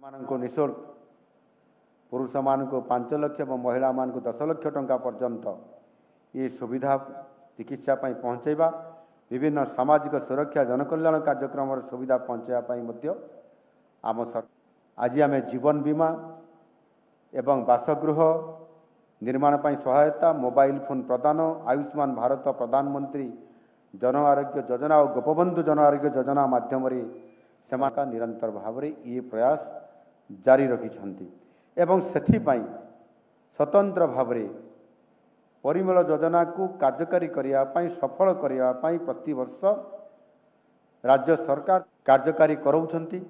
ମାନଙ୍କୁ ନିଃଶୁଳ୍କ ପୁରୁଷମାନଙ୍କୁ 5 ଲକ୍ଷ ଏବଂ ମହିଳାମାନଙ୍କୁ 10 ଲକ୍ଷ ଟଙ୍କା ପର୍ଯ୍ୟନ୍ତ ଏ ସୁବିଧା ଚିକିତ୍ସା ପାଇଁ ପହଞ୍ଚାଇବା, ବିଭିନ୍ନ ସାମାଜିକ ସୁରକ୍ଷା ଜନକଲ୍ୟାଣ କାର୍ଯ୍ୟକ୍ରମର ସୁବିଧା ପହଞ୍ଚାଇବା ପାଇଁ ମଧ୍ୟ ଆମ ଆଜି ଆମେ ଜୀବନ ବୀମା ଏବଂ ବାସଗୃହ ନିର୍ମାଣ ପାଇଁ ସହାୟତା, ମୋବାଇଲ ଫୋନ ପ୍ରଦାନ, ଆୟୁଷ୍ମାନ ଭାରତ ପ୍ରଧାନମନ୍ତ୍ରୀ ଜନ ଆରୋଗ୍ୟ ଯୋଜନା ଓ ଗୋପବନ୍ଧୁ ଜନ ଆରୋଗ୍ୟ ଯୋଜନା ମାଧ୍ୟମରେ ସେମାନଙ୍କ ନିରନ୍ତର ଭାବରେ ଏ ପ୍ରୟାସ ଜାରି ରଖିଛନ୍ତି ଏବଂ ସେଥିପାଇଁ ସ୍ୱତନ୍ତ୍ର ଭାବରେ ପରିମଳ ଯୋଜନାକୁ କାର୍ଯ୍ୟକାରୀ କରିବା ପାଇଁ ସଫଳ କରିବା ପାଇଁ ପ୍ରତିବର୍ଷ ରାଜ୍ୟ ସରକାର କାର୍ଯ୍ୟକାରୀ କରାଉଛନ୍ତି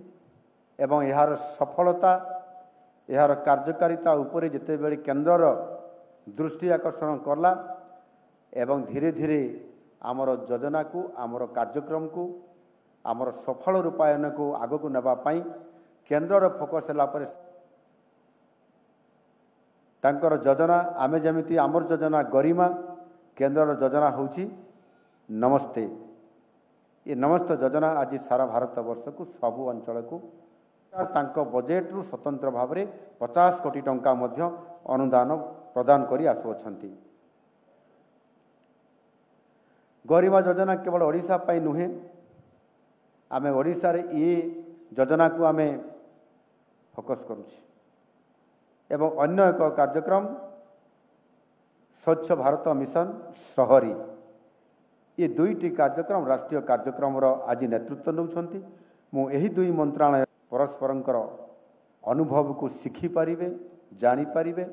ଏବଂ ଏହାର ସଫଳତା ଏହାର କାର୍ଯ୍ୟକାରିତା ଉପରେ ଯେତେବେଳେ କେନ୍ଦ୍ରର ଦୃଷ୍ଟି ଆକର୍ଷଣ କଲା ଏବଂ ଧୀରେ ଧୀରେ ଆମର ଯୋଜନାକୁ ଆମର କାର୍ଯ୍ୟକ୍ରମକୁ ଆମର ସଫଳ ରୂପାୟନକୁ ଆଗକୁ ନେବା ପାଇଁ କେନ୍ଦ୍ରର ଫୋକସ୍ ହେଲା ପରେ ତାଙ୍କର ଯୋଜନା ଆମେ ଯେମିତି ଆମର ଯୋଜନା ଗରିମା, କେନ୍ଦ୍ରର ଯୋଜନା ହେଉଛି ନମସ୍ତେ। ଏ ନମସ୍ତେ ଯୋଜନା ଆଜି ସାରା ଭାରତ ବର୍ଷକୁ ସବୁ ଅଞ୍ଚଳକୁ ତାଙ୍କ ବଜେଟ୍ରୁ ସ୍ୱତନ୍ତ୍ର ଭାବରେ 50 କୋଟି ଟଙ୍କା ମଧ୍ୟ ଅନୁଦାନ ପ୍ରଦାନ କରି ଆସୁଅଛନ୍ତି। ଗରିମା ଯୋଜନା କେବଳ ଓଡ଼ିଶା ପାଇଁ ନୁହେଁ, ଆମେ ଓଡ଼ିଶାରେ ଏ ଯୋଜନାକୁ ଆମେ ଫୋକସ୍ କରୁଛୁ ଏବଂ ଅନ୍ୟ ଏକ କାର୍ଯ୍ୟକ୍ରମ ସ୍ୱଚ୍ଛ ଭାରତ ମିଶନ ସହରୀ, ଏ ଦୁଇଟି କାର୍ଯ୍ୟକ୍ରମ ରାଷ୍ଟ୍ରୀୟ କାର୍ଯ୍ୟକ୍ରମର ଆଜି ନେତୃତ୍ୱ ନେଉଛନ୍ତି। ମୁଁ ଏହି ଦୁଇ ମନ୍ତ୍ରଣାଳୟ ପରସ୍ପରଙ୍କର ଅନୁଭବକୁ ଶିଖିପାରିବେ, ଜାଣିପାରିବେ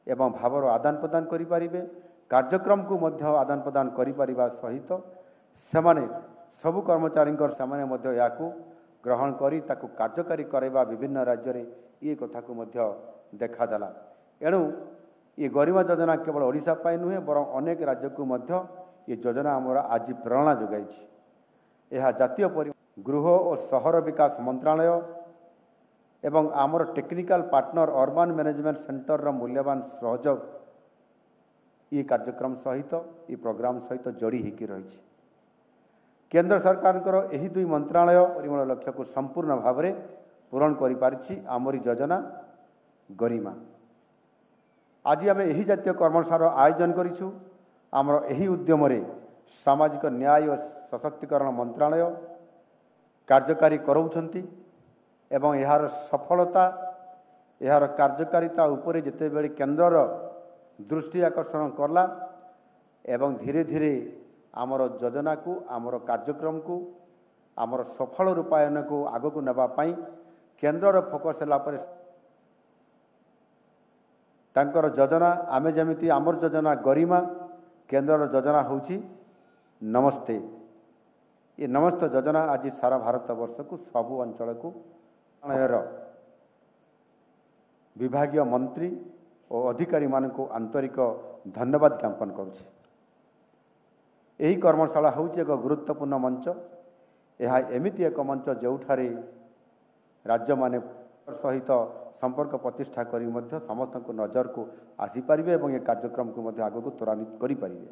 ଏବଂ ଭାବର ଆଦାନ ପ୍ରଦାନ କରିପାରିବେ, କାର୍ଯ୍ୟକ୍ରମକୁ ମଧ୍ୟ ଆଦାନ ପ୍ରଦାନ କରିପାରିବା ସହିତ ସେମାନେ ସବୁ କର୍ମଚାରୀଙ୍କର ସେମାନେ ମଧ୍ୟ ଏହାକୁ ଗ୍ରହଣ କରି ତାକୁ କାର୍ଯ୍ୟକାରୀ କରାଇବା ବିଭିନ୍ନ ରାଜ୍ୟରେ ଏ କଥାକୁ ମଧ୍ୟ ଦେଖାଦେଲା। ଏଣୁ ଏ ଗରିମା ଯୋଜନା କେବଳ ଓଡ଼ିଶା ପାଇଁ ନୁହେଁ ବରଂ ଅନେକ ରାଜ୍ୟକୁ ମଧ୍ୟ ଏ ଯୋଜନା ଆମର ଆଜି ପ୍ରେରଣା ଯୋଗାଇଛି। ଏହା ଜାତୀୟ ଗୃହ ଓ ସହର ବିକାଶ ମନ୍ତ୍ରଣାଳୟ ଏବଂ ଆମର ଟେକ୍ନିକାଲ ପାର୍ଟନର ଅର୍ବାନ ମ୍ୟାନେଜମେଣ୍ଟ ସେଣ୍ଟରର ମୂଲ୍ୟବାନ ସହଯୋଗ ଏ କାର୍ଯ୍ୟକ୍ରମ ସହିତ ଏ ପ୍ରୋଗ୍ରାମ ସହିତ ଯୋଡ଼ି ହୋଇକି ରହିଛି। କେନ୍ଦ୍ର ସରକାରଙ୍କର ଏହି ଦୁଇ ମନ୍ତ୍ରଣାଳୟ ପରିମଳ ଲକ୍ଷ୍ୟକୁ ସମ୍ପୂର୍ଣ୍ଣ ଭାବରେ ପୂରଣ କରିପାରିଛି ଆମରି ଯୋଜନା ଗରିମା। ଆଜି ଆମେ ଏହି ଜାତୀୟ କର୍ମଶାଳାର ଆୟୋଜନ କରିଛୁ। ଆମର ଏହି ଉଦ୍ୟମରେ ସାମାଜିକ ନ୍ୟାୟ ଓ ସଶକ୍ତିକରଣ ମନ୍ତ୍ରଣାଳୟ କାର୍ଯ୍ୟକାରୀ କରାଉଛନ୍ତି ଏବଂ ଏହାର ସଫଳତା ଏହାର କାର୍ଯ୍ୟକାରିତା ଉପରେ ଯେତେବେଳେ କେନ୍ଦ୍ରର ଦୃଷ୍ଟି ଆକର୍ଷଣ କଲା ଏବଂ ଧୀରେ ଧୀରେ ଆମର ଯୋଜନାକୁ ଆମର କାର୍ଯ୍ୟକ୍ରମକୁ ଆମର ସଫଳ ରୂପାୟନକୁ ଆଗକୁ ନେବା ପାଇଁ କେନ୍ଦ୍ରର ଫୋକସ୍ ହେଲା ପରେ ତାଙ୍କର ଯୋଜନା ଆମେ ଯେମିତି ଆମର ଯୋଜନା ଗରିମା, କେନ୍ଦ୍ରର ଯୋଜନା ହେଉଛି ନମସ୍ତେ। ଏ ନମସ୍ତେ ଯୋଜନା ଆଜି ସାରା ଭାରତ ବର୍ଷକୁ ସବୁ ଅଞ୍ଚଳକୁ ବିଭାଗୀୟ ମନ୍ତ୍ରୀ ଓ ଅଧିକାରୀମାନଙ୍କୁ ଆନ୍ତରିକ ଧନ୍ୟବାଦ ଜ୍ଞାପନ କରୁଛି। ଏହି କର୍ମଶାଳା ହେଉଛି ଏକ ଗୁରୁତ୍ୱପୂର୍ଣ୍ଣ ମଞ୍ଚ। ଏହା ଏମିତି ଏକ ମଞ୍ଚ ଯେଉଁଠାରେ ରାଜ୍ୟମାନେ ସହିତ ସମ୍ପର୍କ ପ୍ରତିଷ୍ଠା କରି ମଧ୍ୟ ସମସ୍ତଙ୍କ ନଜରକୁ ଆସିପାରିବେ ଏବଂ ଏ କାର୍ଯ୍ୟକ୍ରମକୁ ମଧ୍ୟ ଆଗକୁ ତ୍ୱରାନ୍ୱିତ କରିପାରିବେ।